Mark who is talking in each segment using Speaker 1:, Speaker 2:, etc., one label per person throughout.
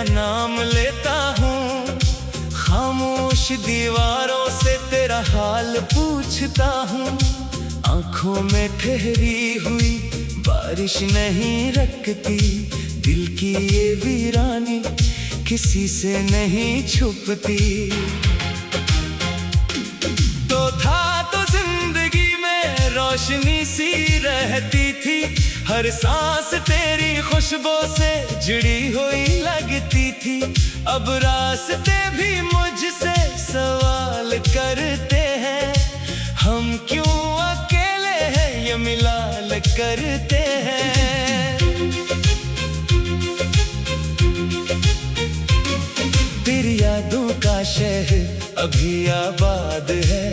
Speaker 1: तेरा नाम लेता हूँ, खामोश दीवारों से तेरा हाल पूछता हूँ। आंखों में ठहरी हुई बारिश नहीं रखती, दिल की ये वीरानी किसी से नहीं छुपती। तो था तो जिंदगी में रोशनी सी रहती थी, हर सांस तेरी खुशबू से जुड़ी हुई लगती थी। अब रास्ते भी मुझसे सवाल करते हैं, हम क्यों अकेले हैं ये मिलाल करते हैं। तेरी यादों का शहर अभी आबाद है,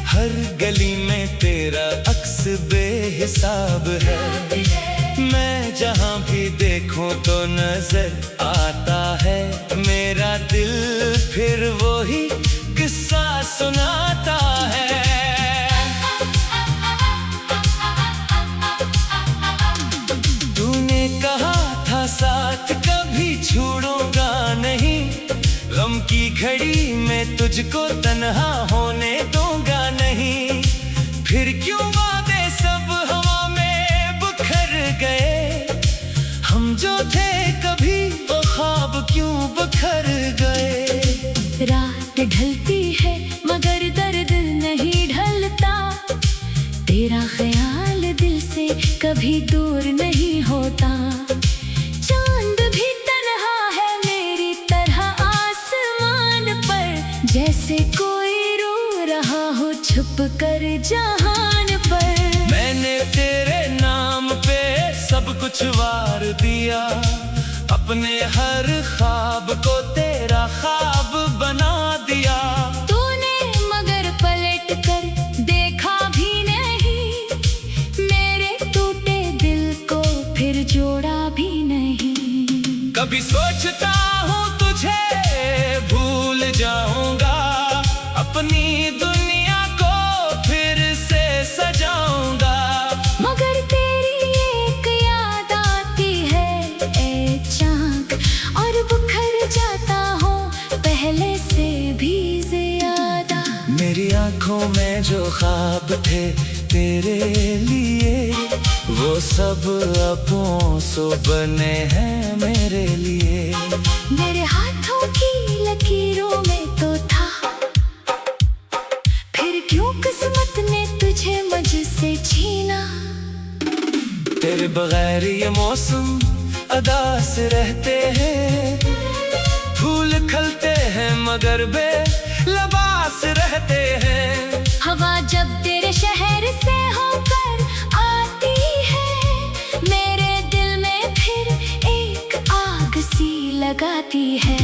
Speaker 1: हर गली में तेरा अक्स बेहिसाब है। मैं जहाँ भी देखूं तो नजर आता है मेरा दिल, फिर वही किस्सा सुनाता है। तूने कहा था साथ कभी छोड़ूंगा नहीं, गम की घड़ी में तुझको तन्हा होने दूंगा नहीं। फिर क्यों वादे सब हवा में बिखर गए, हम जो थे कभी वो ख्वाब क्यों बिखर गए।
Speaker 2: रात ढलती है मगर दर्द नहीं ढलता, तेरा ख्याल दिल से कभी दूर नहीं होता। चांद भी तन्हा है मेरी तरह आसमान पर, जैसे कोई रो रहा हो छुप कर जहान पर।
Speaker 1: मैंने तेरे नाम पे सब कुछ वार दिया, अपने हर ख्वाब को तेरा ख्वाब बना दिया।
Speaker 2: तूने मगर पलट कर देखा भी नहीं, मेरे टूटे दिल को फिर जोड़ा भी नहीं।
Speaker 1: कभी सोचता हूँ तुझे भूल जाऊंगा, अपनी दुनिया को फिर से सजाऊंगा।
Speaker 2: मगर तेरी एक याद आती है ए चाँद, और बिखर जाता हूँ पहले से भी ज्यादा।
Speaker 1: मेरी आंखों में जो ख्वाब थे तेरे लिए, वो सब अब सो बने हैं मेरे लिए।
Speaker 2: मेरे हाथों की लकीरों में तो था, फिर क्यों किस्मत ने तुझे मुझसे छीना।
Speaker 1: तेरे बगैर ये मौसम अदास रहते हैं, फूल खिलते हैं मगर बेलबास रहते हैं।
Speaker 2: हवा जब तेरे शहर से होकर आती है, मेरे दिल में फिर एक आग सी लगाती है।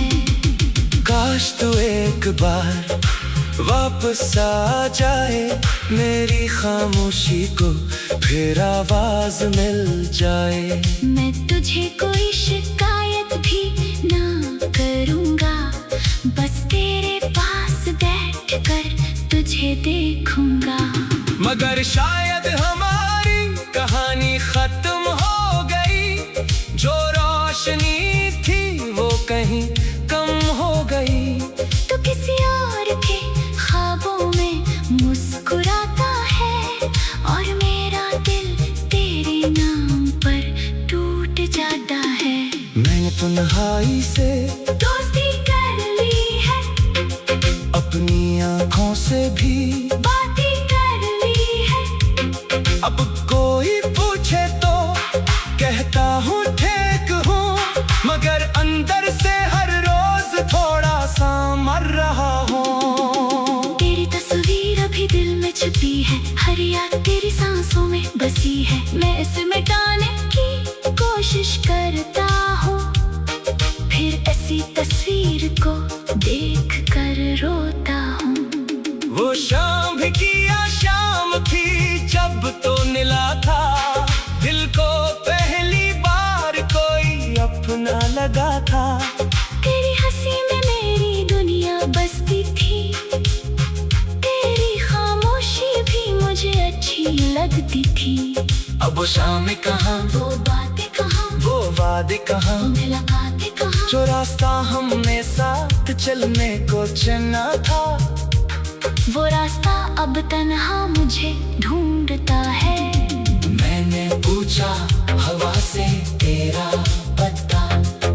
Speaker 1: काश तू एक बार वापस आ जाए, मेरी खामोशी को फिर आवाज मिल जाए।
Speaker 2: मैं तुझे कोई शिकायत भी ना करूँगा, बस तेरे पास बैठ कर तुझे देखूंगा।
Speaker 1: मगर शायद हमारी कहानी खत्म हो गई, जो रोशनी थी वो कहीं कम हो गई।
Speaker 2: तो किसी और के ख्वाबों में मुस्कुराता है, और मेरा दिल तेरे नाम पर टूट जाता है।
Speaker 1: मैंने तन्हाई से
Speaker 2: दोस्ती कर ली है,
Speaker 1: अपनी आँखों से भी
Speaker 2: बातें कर ली है।
Speaker 1: अब कोई पूछे तो कहता हूँ ठीक हूँ, मगर अंदर से हर रोज थोड़ा सा मर रहा हूँ।
Speaker 2: तेरी तस्वीर अभी दिल में छुपी है, हर याद तेरी सांसों में बसी है। मैं इसे मिटाने की कोशिश करता हूँ, फिर ऐसी तस्वीर को देख कर रोता हूँ।
Speaker 1: वो शाम भी किया शाम थी जब तो मिला था, दिल को पहली बार कोई अपना लगा था।
Speaker 2: तेरी हंसी में मेरी दुनिया बसती थी, तेरी खामोशी भी मुझे अच्छी लगती थी।
Speaker 1: अब वो शाम कहाँ,
Speaker 2: वो बातें कहाँ,
Speaker 1: वो वादे कहाँ,
Speaker 2: मुलाकातें कहाँ,
Speaker 1: जो रास्ता हमने साथ चलने को चुना था,
Speaker 2: वो रास्ता अब तन्हा मुझे ढूंढता है।
Speaker 1: मैंने पूछा हवा से तेरा पता,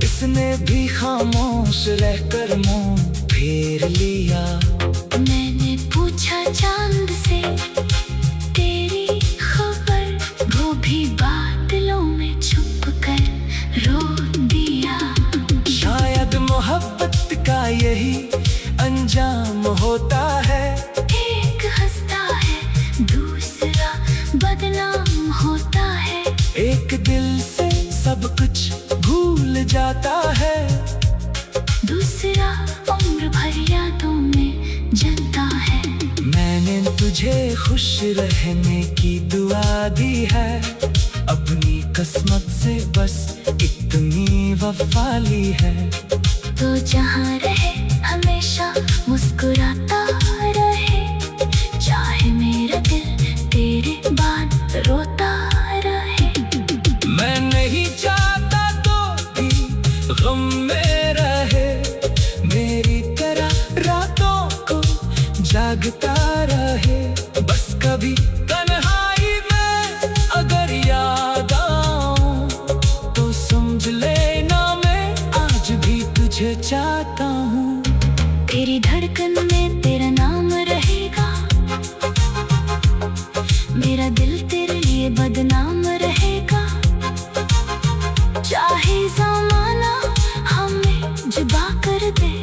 Speaker 1: इसने भी खामोश रहकर मुंह फेर लिया।
Speaker 2: मैंने पूछा चांद से तेरी खबर, वो भी बादलों में छुप कर रो दिया।
Speaker 1: शायद मोहब्बत का यही अंजाम होता है,
Speaker 2: एक हंसता है दूसरा बदनाम होता है।
Speaker 1: एक दिल से सब कुछ भूल जाता है,
Speaker 2: दूसरा उम्र भर यादों में जलता है।
Speaker 1: मैंने तुझे खुश रहने की दुआ दी है, अपनी किस्मत से बस इतनी वफा ली है।
Speaker 2: तो जहाँ रहे हमेशा मुस्कुराता रहे, चाहे मेरा दिल तेरे बाद रोता रहे।
Speaker 1: मैं नहीं चाहता तो भी गम में रहे, मेरी तरह रातों को जागता रहे। बस कभी तन्हाई में अगर याद आऊं तो समझ लेना मैं आज भी तुझे चाहता हूँ।
Speaker 2: तेरी धड़कन में तेरा नाम रहेगा, मेरा दिल तेरे लिए बदनाम रहेगा। चाहे ज़माना हमें जुदा कर दे,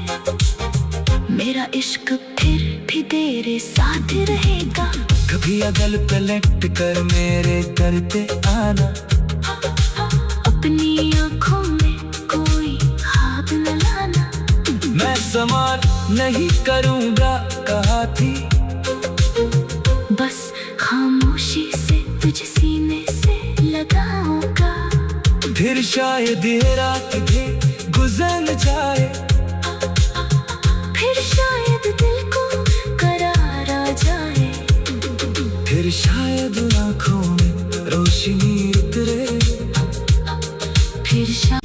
Speaker 2: मेरा इश्क फिर भी तेरे साथ रहेगा।
Speaker 1: कभी अगल पलट कर मेरे करते आना,
Speaker 2: अपनी आँखों में कोई हाथ न लाना।
Speaker 1: मैं संभाल नहीं करूँगा कहा थी,
Speaker 2: बस खामोशी से तुझ सीने से लगाऊंगा।
Speaker 1: फिर शायद ये रात भी गुजर जाए,
Speaker 2: फिर शायद दिल को करार आ जाए।
Speaker 1: फिर शायद आँखों में रोशनी उतरे,
Speaker 2: फिर शायद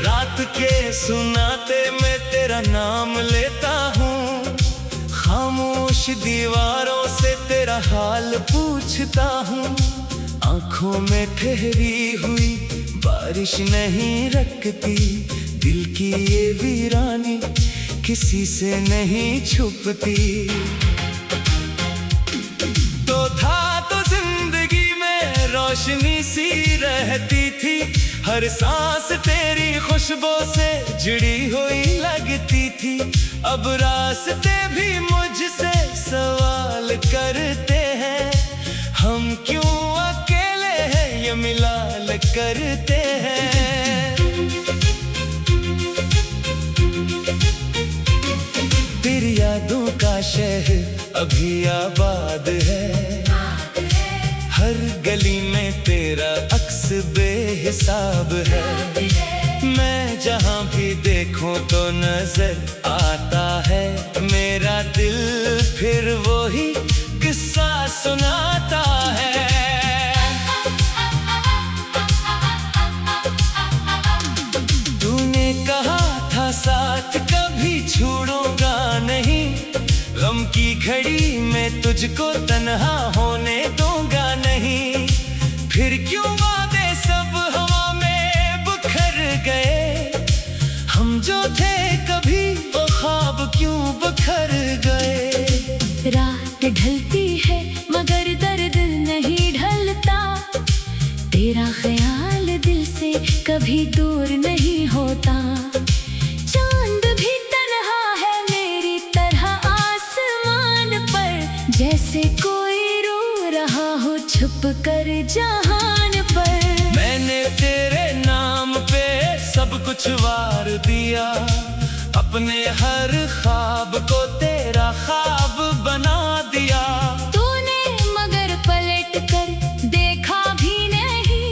Speaker 1: रात के सुनाते मैं तेरा नाम लेता हूँ, खामोश दीवारों से तेरा हाल पूछता हूँ। आँखों में ठहरी हुई बारिश नहीं रखती, दिल की ये वीरानी किसी से नहीं छुपती। तो था तो जिंदगी में रोशनी सी रहती थी, हर सांस तेरी खुशबू से जुड़ी हुई लगती थी। अब रास्ते भी मुझसे सवाल करते हैं, हम क्यों अकेले हैं ये मिलाल करते हैं। तेरी यादों का शहर अभी आबाद है, हर गली में तेरा अक्स बेहिसाब है। मैं जहाँ भी देखूं तो नजर आता है, मेरा दिल फिर वही किस्सा सुनाता है। तूने कहा था साथ कभी छोड़ूंगा नहीं, गम की घड़ी में तुझको तन्हा होने दूंगा नहीं। फिर क्यों वादे सब हवा में बिखर गए, हम जो थे कभी वो ख्वाब क्यों बिखर गए।
Speaker 2: रात ढलती है मगर दर्द नहीं ढलता, तेरा ख्याल दिल से कभी दूर नहीं होता। चांद भी तन्हा है मेरी तरह आसमान पर, जैसे कोई रो रहा हो छुप कर जहान पर।
Speaker 1: मैंने तेरे नाम पे सब कुछ वार दिया, अपने हर ख्वाब को तेरा ख्वाब बना दिया।
Speaker 2: तूने मगर पलट कर देखा भी नहीं,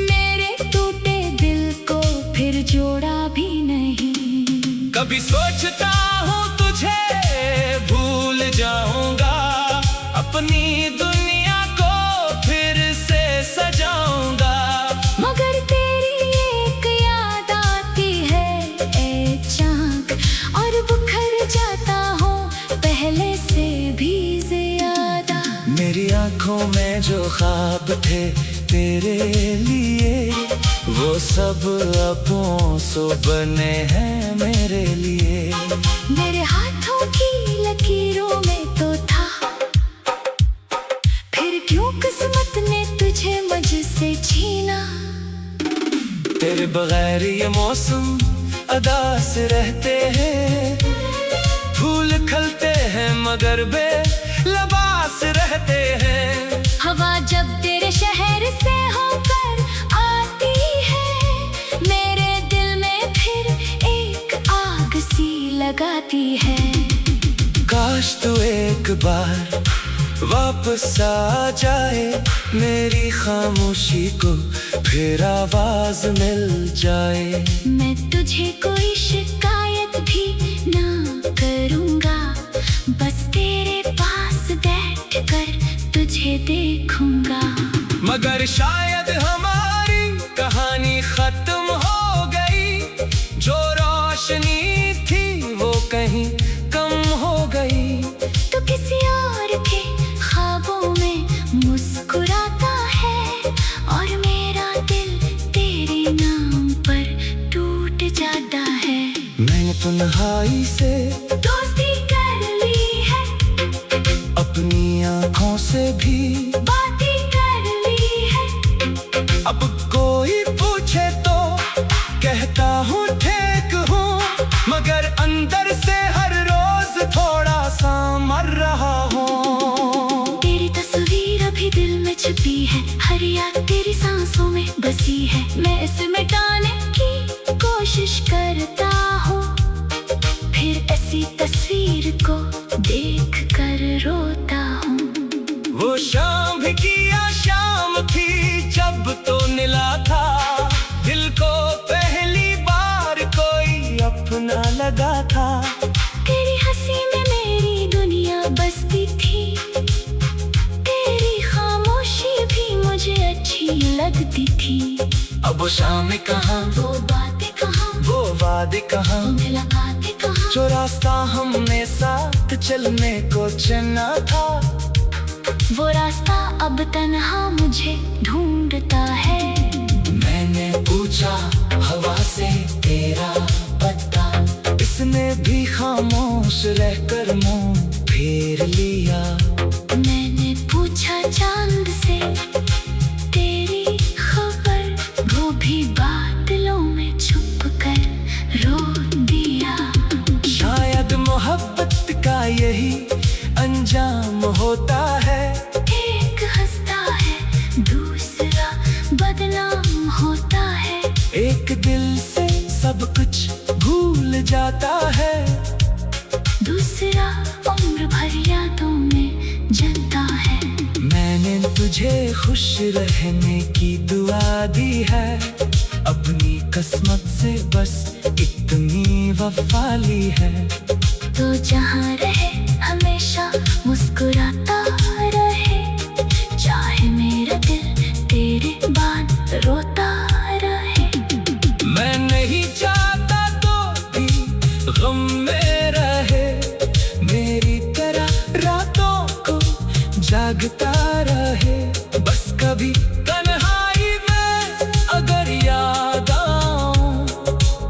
Speaker 2: मेरे टूटे दिल को फिर जोड़ा भी नहीं।
Speaker 1: कभी सोचता हूँ तुझे भूल जाऊंगा, अपनी दुनिया को फिर से सजाऊंगा।
Speaker 2: मगर तेरी एक याद आती है ए चाँद, और बुखर जाता हूँ पहले से भी ज्यादा।
Speaker 1: मेरी आंखों में जो ख्वाब थे तेरे लिए, वो सब अपनों से बने हैं मेरे लिए।
Speaker 2: मेरे हाथों की लकीरों में तो था, फिर क्यों किस्मत ने तुझे मुझसे छीना।
Speaker 1: तेरे बगैर ये मौसम अदास रहते हैं, फूल खिलते हैं मगर बेलबास रहते हैं।
Speaker 2: हवा जब तेरे शहर से होकर आती है, मेरे दिल में फिर एक आग सी लगाती है।
Speaker 1: काश तू एक बार वापस आ जाए, मेरी खामोशी को फिर आवाज मिल जाए।
Speaker 2: मैं तुझे कोई शिकायत भी ना करूँगा, बस तेरे पास बैठ कर तुझे देखूंगा।
Speaker 1: मगर शायद हमारी कहानी खत्म हो गई, जो रोशनी थी वो कहीं कम हो गई।
Speaker 2: तो किसी और के ख्वाबों में मुस्कुराता है, और मेरा दिल तेरे नाम पर टूट जाता है।
Speaker 1: मैंने तन्हाई से
Speaker 2: दोस्ती कर ली है,
Speaker 1: अपनी आँखों से भी
Speaker 2: बातें कर ली है।
Speaker 1: अब कोई पूछे तो कहता हूँ ठीक हूँ, मगर अंदर से हर रोज थोड़ा सा मर रहा हूँ।
Speaker 2: तेरी तस्वीर अभी दिल में छुपी है, हर याद तेरी सांसों में बसी है। मैं इसे मिटाने की कोशिश करता हूँ, फिर ऐसी तस्वीर को देख कर रोता हूँ।
Speaker 1: वो शाम भी किया शाम थी जब तो नीला था, दिल को पहली बार कोई अपना लगा था।
Speaker 2: तेरी हंसी में मेरी दुनिया बसती थी, तेरी खामोशी भी मुझे अच्छी लगती थी।
Speaker 1: अब वो शाम कहाँ,
Speaker 2: वो बातें कहाँ,
Speaker 1: वो वादे कहाँ,
Speaker 2: वो मुलाकातें कहाँ,
Speaker 1: जो रास्ता हमने साथ चलने को चुना था।
Speaker 2: वो रास्ता अब तन्हा मुझे ढूंढता है।
Speaker 1: मैंने पूछा हवा से तेरा पता, इसने भी खामोश रहकर मुंह फेर लिया।
Speaker 2: मैंने पूछा चांद से तेरी खबर, वो भी बादलों में छुप कर रो दिया।
Speaker 1: शायद मोहब्बत का यही अंजाम होता है,
Speaker 2: एक हंसता है दूसरा बदनाम होता है।
Speaker 1: एक दिल से सब कुछ भूल जाता है,
Speaker 2: दूसरा उम्र भर यादों में जलता है।
Speaker 1: मैंने तुझे खुश रहने की दुआ दी है, अपनी किस्मत से बस इतनी वफा ली है।
Speaker 2: तो जहाँ रहे हमेशा मुस्कुराता रहे, चाहे मेरा दिल तेरे बाद रोता रहे।
Speaker 1: मैं नहीं चाहता तो भी गम में रहे, मेरी तरह रातों को जागता रहे। बस कभी तन्हाई में अगर याद आऊं,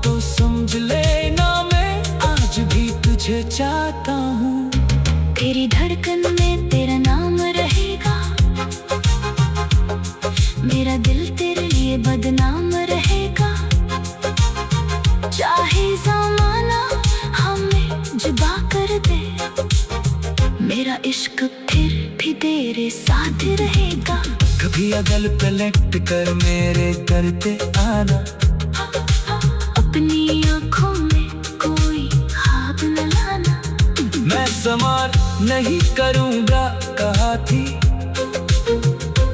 Speaker 1: तो समझ लेना मैं आज भी तुझे चाहता हूँ।
Speaker 2: तेरी धड़कन में तेरा नाम रहेगा, मेरा दिल तेरे लिए बदनाम रहेगा। चाहे ज़माना हमें जुदा कर दे, मेरा इश्क फिर भी तेरे साथ रहेगा।
Speaker 1: कभी अगल पलट कर मेरे करते आना,
Speaker 2: अपनी आँखों में कोई ख्वाब न लाना।
Speaker 1: मैं संभाल नहीं करूँगा कहा थी,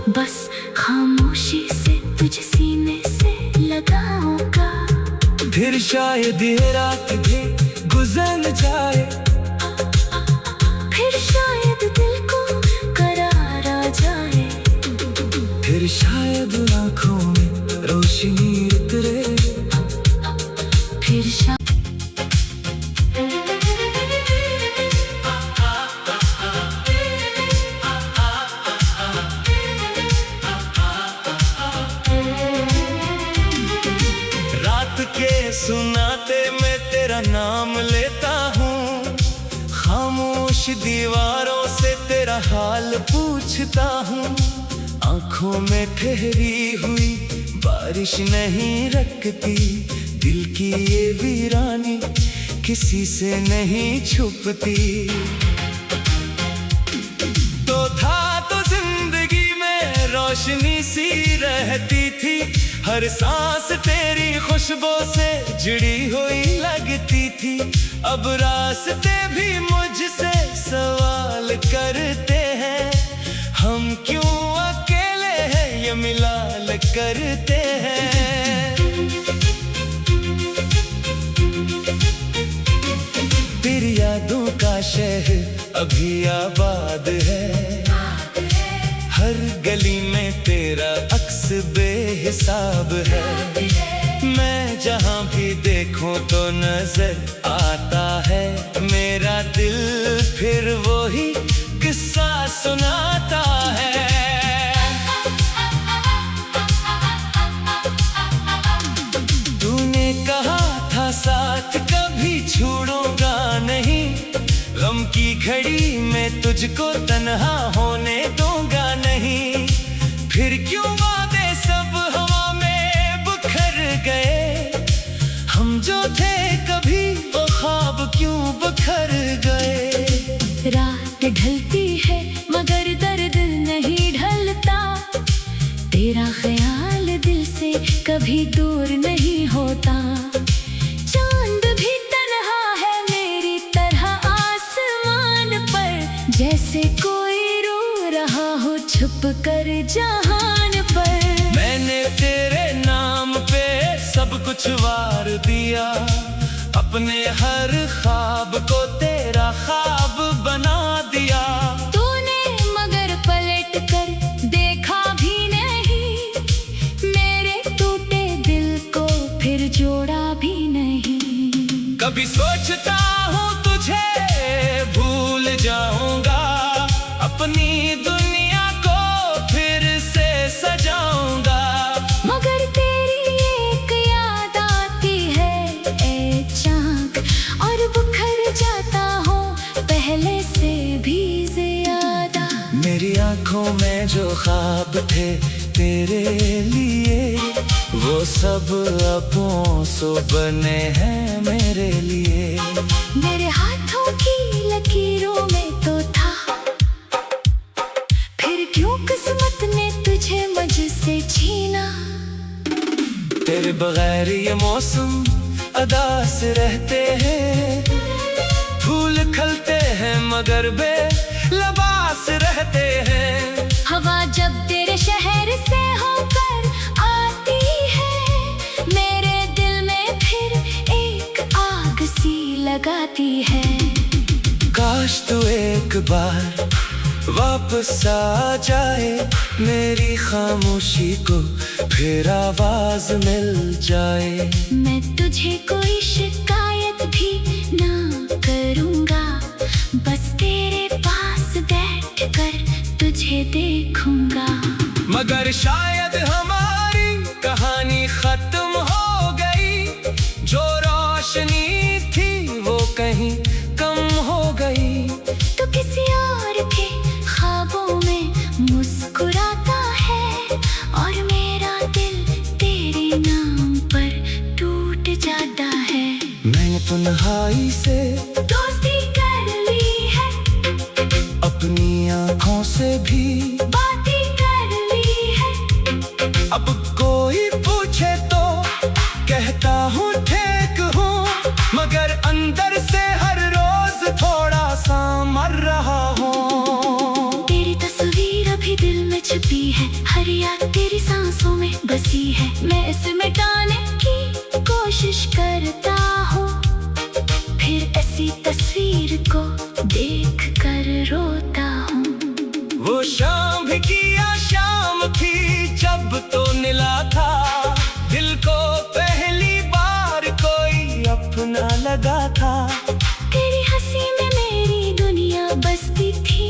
Speaker 2: बस खामोशी से तुझ सीने से लगाऊंगा।
Speaker 1: फिर शायद ये रात भी जन जाए,
Speaker 2: फिर शायद दिल को करार आ जाए,
Speaker 1: फिर शायद आँखों में रोशनी उतरे,
Speaker 2: फिर
Speaker 1: रात के सुनाते मैं तेरा नाम लेता हूँ, खामोश दीवारों से तेरा हाल पूछता हूँ। आँखों में ठहरी हुई बारिश नहीं रखती, दिल की ये वीरानी किसी से नहीं छुपती। तो था तो जिंदगी में रोशनी सी रहती थी, हर सांस तेरी खुशबू से जुड़ी हुई लगती थी। अब रास्ते भी मुझसे सवाल करते हैं, हम क्यों अकेले हैं ये मिलाल करते हैं। तेरी यादों का शहर अभी आबाद है, हर गली में तेरा अक्स बेहिसाब है। मैं जहाँ भी देखूं तो नजर आता है, मेरा दिल फिर वही किस्सा सुनाता है। तूने कहा था साथ कभी छोड़ूंगा नहीं, गम की घड़ी में तुझको तन्हा होने दूंगा नहीं। फिर क्यों वादे सब हवा में बिखर गए, हम जो थे कभी वो ख्वाब क्यों बिखर गए।
Speaker 2: रात ढलती है मगर दर्द नहीं ढलता, तेरा ख्याल दिल से कभी दूर नहीं होता। चांद भी तन्हा है मेरी तरह आसमान पर, जैसे कोई रो रहा हो छुप कर जहान पर।
Speaker 1: मैंने तेरे नाम पे सब कुछ वार दिया, अपने हर ख्वाब को तेरा ख्वाब बना दिया।
Speaker 2: तूने मगर पलट कर देखा भी नहीं, मेरे टूटे दिल को फिर जोड़ा भी नहीं।
Speaker 1: कभी सोचता हूँ तुझे भूल जाऊंगा, अपनी दुनिया को फिर से सजाऊंगा।
Speaker 2: मगर तेरी एक याद आती है ए चाँद, और बिखर जाता हूँ पहले से भी ज्यादा।
Speaker 1: मेरी आंखों में जो ख्वाब थे तेरे लिए, वो सब अब सो बने हैं मेरे लिए।
Speaker 2: मेरे हाथों की लकीरों में तो था, फिर क्यों किस्मत ने तुझे मुझसे छीना।
Speaker 1: तेरे बगैर ये मौसम अदास रहते हैं, फूल खिलते हैं मगर बेलबास रहते हैं।
Speaker 2: हवा जब तेरे शहर से होकर आती है, मेरे दिल में फिर एक आग सी लगाती है।
Speaker 1: काश तू एक बार वापस आ जाए, मेरी खामोशी को फिर आवाज मिल जाए।
Speaker 2: मैं तुझे कोई शिकायत भी ना करूँगा, बस तेरे पास बैठ कर तुझे देखूंगा।
Speaker 1: मगर शायद हमारी कहानी खत्म हो गई, जो रोशनी थी वो कहीं कम हो गई।
Speaker 2: तो किसी और के ख्वाबों में मुस्कुराता है, और मेरा दिल तेरे नाम पर टूट जाता है।
Speaker 1: मैंने तन्हाई से
Speaker 2: दोस्ती कर ली है,
Speaker 1: अपनी आँखों से भी
Speaker 2: बातें कर ली है।
Speaker 1: अब कोई पूछे तो कहता हूँ ठीक हूँ, मगर अंदर से हर रोज थोड़ा सा मर रहा हूँ।
Speaker 2: तेरी तस्वीर अभी दिल में छुपी है, हर याद तेरी सांसों में बसी है। मैं इसे मिटाने की कोशिश करता हूँ, फिर
Speaker 1: था।
Speaker 2: तेरी हंसी में मेरी दुनिया बसती थी,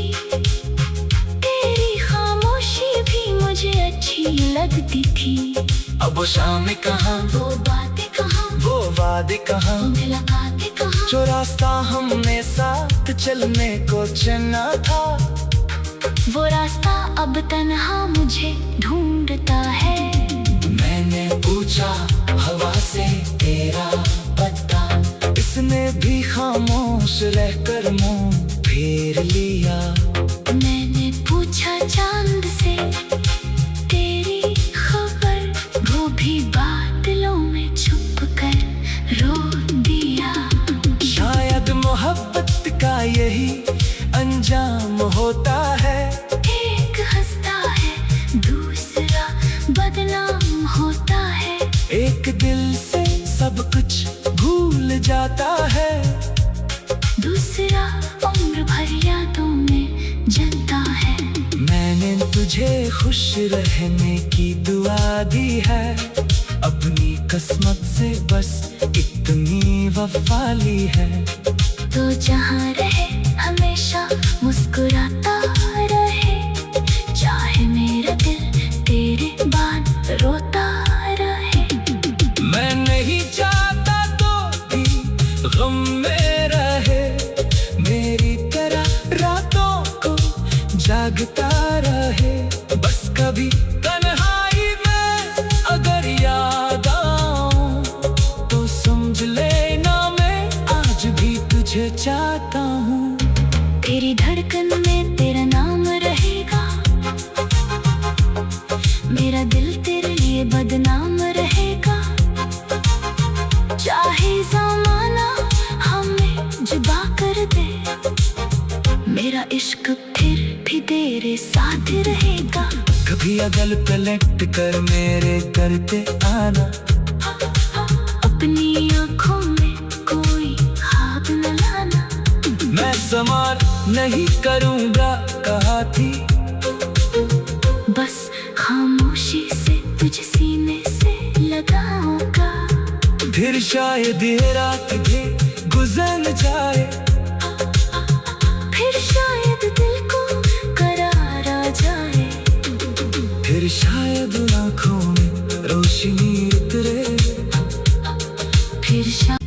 Speaker 2: तेरी खामोशी भी मुझे अच्छी लगती थी।
Speaker 1: अब वो शाम कहाँ,
Speaker 2: वो बातें कहाँ,
Speaker 1: वो वादे कहाँ,
Speaker 2: वो मुलाकातें कहाँ,
Speaker 1: जो रास्ता हमने साथ चलने को चुना था।
Speaker 2: वो रास्ता अब तन्हा मुझे ढूंढता है।
Speaker 1: मैंने पूछा हवा से तेरा पता, इसने भी खामोश रहकर मुंह फेर लिया।
Speaker 2: मैंने पूछा चांद से तेरी खबर, वो भी बादलों में छुप कर रो दिया।
Speaker 1: शायद मोहब्बत का यही अंजाम होता है,
Speaker 2: एक हंसता है दूसरा बदनाम होता है।
Speaker 1: एक दिल से सब कुछ भूल जाता है,
Speaker 2: दूसरा उम्र भर यादों में जलता है।
Speaker 1: मैंने तुझे खुश रहने की दुआ दी है, अपनी किस्मत से बस इतनी वफा ली है।
Speaker 2: तो जहाँ रहे हमेशा मुस्कुराता रहे, चाहे मेरा दिल तेरे बाद रोता रहे।
Speaker 1: मैं नहीं चाहता तो भी गम में रहे, मेरी तरह रातों को जागता रहे। बस कभी तन्हाई में अगर याद आऊं तो समझ लेना मैं आज भी तुझे चाहता हूँ।
Speaker 2: तेरी धड़कन में तेरा नाम रहेगा, मेरा दिल तेरे लिए बदनाम रहेगा। चाहे ज़माना हमें जुदा कर दे, मेरा इश्क फिर भी तेरे साथ रहेगा।
Speaker 1: कभी अगल पलट कर मेरे करते आना,
Speaker 2: अपनी आँखों में कोई ख्वाब न लाना।
Speaker 1: मैं संभाल नहीं करूँगा कहा थी,
Speaker 2: बस खामोशी से तुझ सीने से लगाऊंगा।
Speaker 1: फिर शायद ये रात भी गुजर जाए,
Speaker 2: फिर शायद दिल को करार आ जाए।
Speaker 1: फिर शायद आँखों में रोशनी उतरे,
Speaker 2: फिर शायद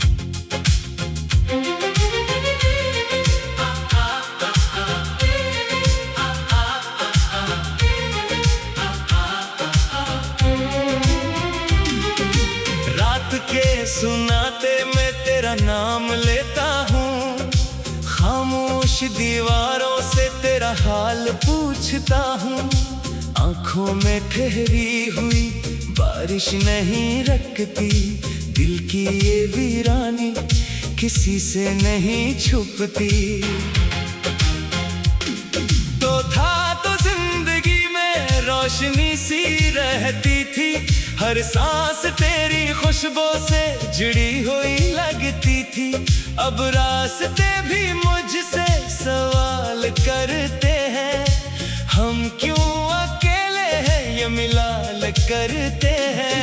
Speaker 1: रात के सुनाते मैं तेरा नाम लेता हूँ, खामोश दीवारों से तेरा हाल पूछता हूँ। आंखों में ठहरी हुई बारिश नहीं रखती, दिल की ये वीरानी किसी से नहीं छुपती। तो था तो जिंदगी में रोशनी सी रहती थी, हर सांस तेरी खुशबू से जुड़ी हुई लगती थी। अब रास्ते भी मुझसे सवाल करते हैं, हम क्यों अकेले हैं ये मिलाल करते हैं।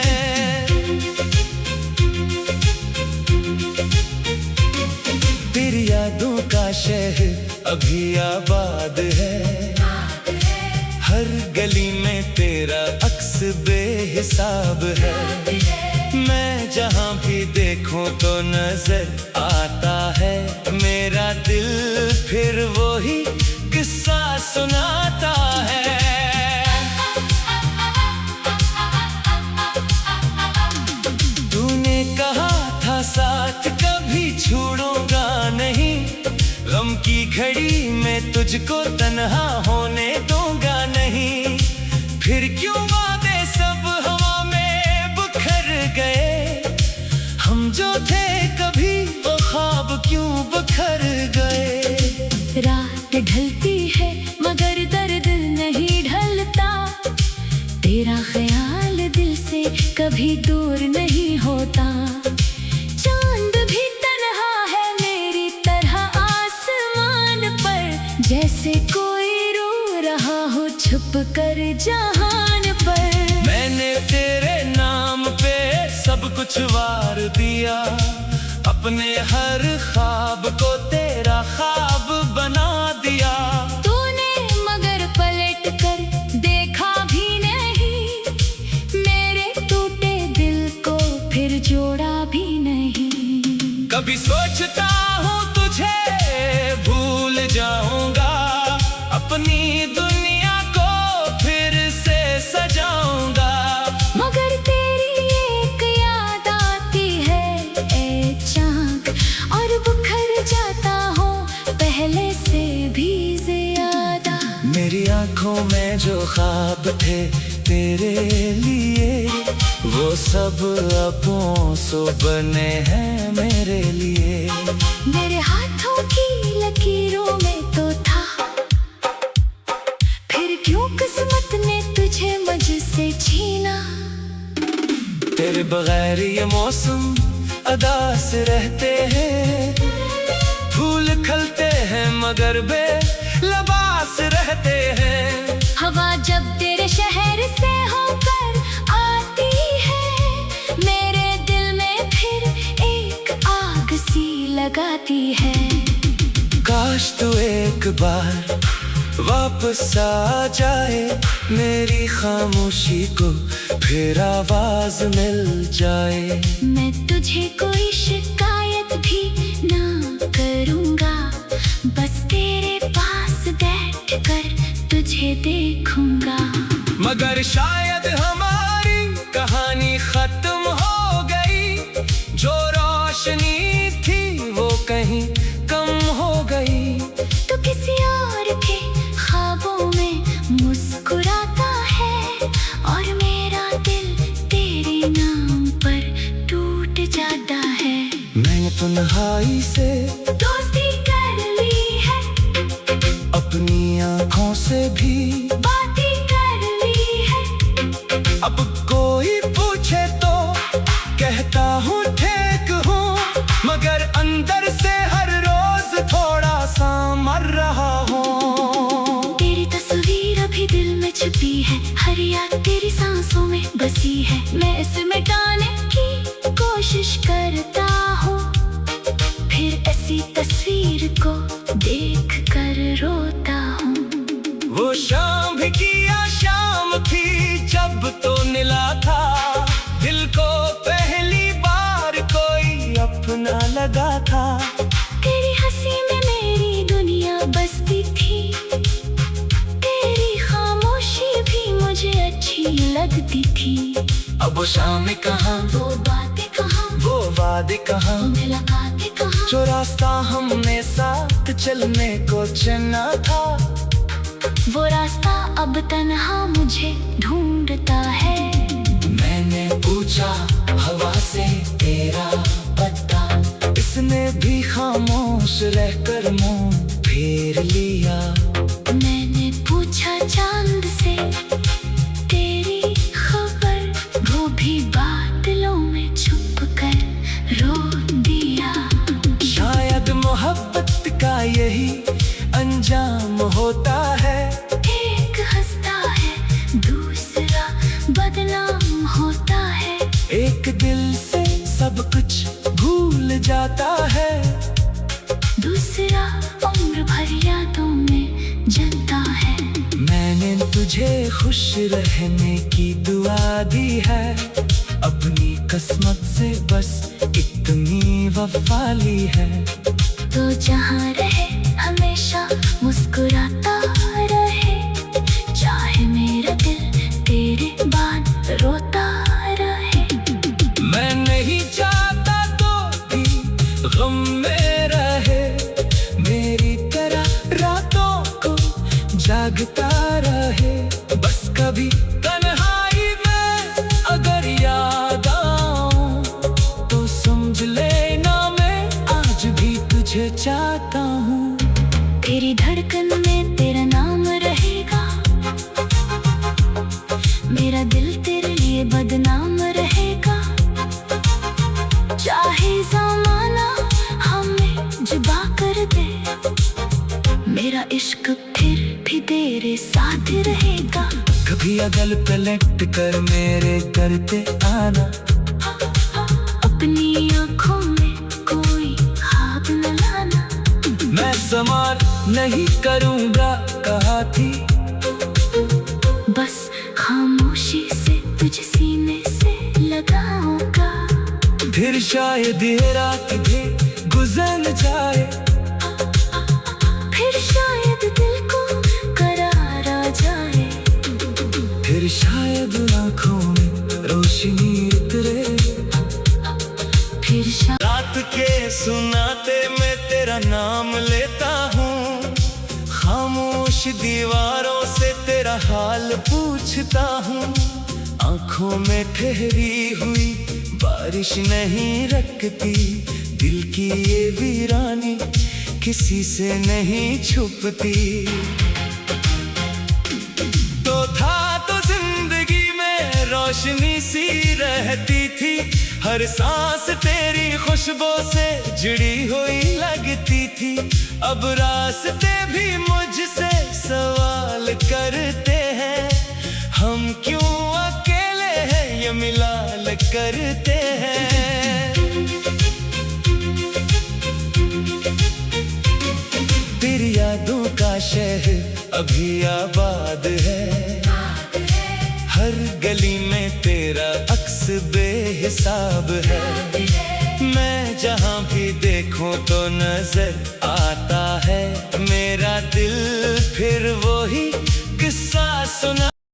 Speaker 1: तेरी यादों का शहर अभी आबाद है, हर गली में तेरा अक्स बेहिसाब है। मैं जहाँ भी देखूं तो नजर आता है, मेरा दिल फिर वही किस्सा सुनाता है। तूने कहा था साथ कभी छोड़ूंगा नहीं, गम की घड़ी में तुझको तन्हा होने दूंगा नहीं। फिर क्यों वादे सब हवा में बिखर गए, हम जो थे कभी वो ख्वाब क्यों बिखर गए।
Speaker 2: रात ढलती है मगर दर्द नहीं ढलता, तेरा ख्याल दिल से कभी दूर नहीं होता। चांद भी तन्हा है मेरी तरह आसमान पर, जैसे कोई रो रहा हो छुप कर जहान पर।
Speaker 1: मैंने तेरे नाम पे सब कुछ वार दिया, अपने हर ख्वाब को तेरा ख्वाब बना दिया।
Speaker 2: तूने मगर पलट कर देखा भी नहीं, मेरे टूटे दिल को फिर जोड़ा भी नहीं।
Speaker 1: कभी सोचता हूँ तुझे भूल जाऊंगा, अपनी दुनिया को फिर से सजाऊंगा।
Speaker 2: मगर तेरी एक याद आती है ए चाँद, और बुखर जाता हूँ पहले से भी ज्यादा।
Speaker 1: मेरी आंखों में जो ख्वाब थे तेरे लिए, वो सब अब सो बने हैं मेरे लिए।
Speaker 2: मेरे हाथों की लकीरों में तो था, फिर क्यों किस्मत ने तुझे मुझसे छीना।
Speaker 1: तेरे बगैर ये मौसम अदास रहते हैं, फूल खिलते हैं मगर बेलबास रहते हैं।
Speaker 2: हवा जब तेरे शहर से होकर आती है, मेरे दिल में फिर एक आग सी लगाती है।
Speaker 1: काश तू एक बार वापस आ जाए, मेरी खामोशी को फिर आवाज मिल जाए।
Speaker 2: मैं तुझे कोई शिकायत भी ना करूँगा, बस तेरे पास बैठ कर तुझे देखूंगा।
Speaker 1: मगर शायद हमारी कहानी खत्म हो गई, जो रोशनी थी वो कहीं कम हो गई।
Speaker 2: तो किसी और के ख्वाबों में मुस्कुराता है, और मेरा दिल तेरे नाम पर टूट जाता है।
Speaker 1: मैंने तन्हाई से
Speaker 2: दोस्ती कर ली है,
Speaker 1: अपनी आँखों से भी
Speaker 2: बातें कर ली है।
Speaker 1: अब कोई पूछे तो कहता हूँ ठीक हूँ, मगर अंदर से हर रोज थोड़ा सा मर रहा हूँ।
Speaker 2: तेरी तस्वीर अभी दिल में छुपी है, हर याद तेरी सांसों में बसी है। मैं इसे मिटाने की कोशिश करता हूँ, फिर ऐसी तस्वीर को देख कर रोता हूँ।
Speaker 1: वो शाम भी किया शाम थी जब तो नीला था, दिल को पहली बार कोई अपना लगा था।
Speaker 2: तेरी हंसी में मेरी दुनिया बसती थी, तेरी खामोशी भी मुझे अच्छी लगती थी।
Speaker 1: अब वो शाम कहाँ,
Speaker 2: वो बातें कहाँ,
Speaker 1: वो वादे कहाँ,
Speaker 2: वो मुलाकातें कहाँ,
Speaker 1: जो रास्ता हमने साथ चलने को चुना था।
Speaker 2: वो रास्ता अब तन्हा मुझे ढूंढता है।
Speaker 1: मैंने पूछा हवा से तेरा पता, इसने भी खामोश रहकर मुंह फेर लिया।
Speaker 2: मैंने पूछा चांद से तेरी खबर, वो भी बादलों में छुप कर रो दिया।
Speaker 1: शायद मोहब्बत का यही अंजाम होता है,
Speaker 2: एक हंसता है दूसरा बदनाम होता है।
Speaker 1: एक दिल से सब कुछ भूल जाता है,
Speaker 2: दूसरा उम्र भर यादों में जलता है।
Speaker 1: मैंने तुझे खुश रहने की दुआ दी है, अपनी किस्मत से बस इतनी वफा ली है।
Speaker 2: तो जहाँ रहे हमेशा मुस्कुराता रहे, चाहे मेरा दिल तेरे बाद रोता रहे।
Speaker 1: मैं नहीं चाहता तो भी गम में रहे, मेरी तरह रातों को जागता रहे। बस कभी तन्हाई में अगर याद आऊं, तो समझ लेना मैं आज भी तुझे चाहता हूँ।
Speaker 2: तेरी धड़कन में तेरा नाम रहेगा, मेरा दिल तेरे लिए बदनाम रहेगा। चाहे ज़माना हमें जुदा कर दे, मेरा इश्क फिर भी तेरे साथ रहेगा।
Speaker 1: कभी अगल पलट कर मेरे करते आना,
Speaker 2: अपनी आँखों में कोई
Speaker 1: संवार नहीं करूँगा कहा थी,
Speaker 2: बस खामोशी से तुझ सीने से लगाऊंगा।
Speaker 1: फिर शायद ये रात भी गुजर जाए,
Speaker 2: फिर शायद दिल को करार आ जाए,
Speaker 1: फिर शायद आँखों में रोशनी उतरे,
Speaker 2: फिर
Speaker 1: रात के सुनाते मैं तेरा नाम लेता हूँ, खामोश दीवारों से तेरा हाल पूछता हूँ। आँखों में ठहरी हुई बारिश नहीं रखती, दिल की ये वीरानी किसी से नहीं छुपती। तो था तो जिंदगी में रोशनी सी रहती थी, हर सांस तेरी खुशबू से जुड़ी हुई लगती थी। अब रास्ते भी मुझसे सवाल करते हैं, हम क्यों अकेले हैं ये मिलाल करते हैं। तेरी यादों का शहर अभी आबाद है, हर गली में तेरा अक्स बेहिसाब है। मैं जहाँ भी देखूं तो नजर आता है मेरा दिल, फिर वो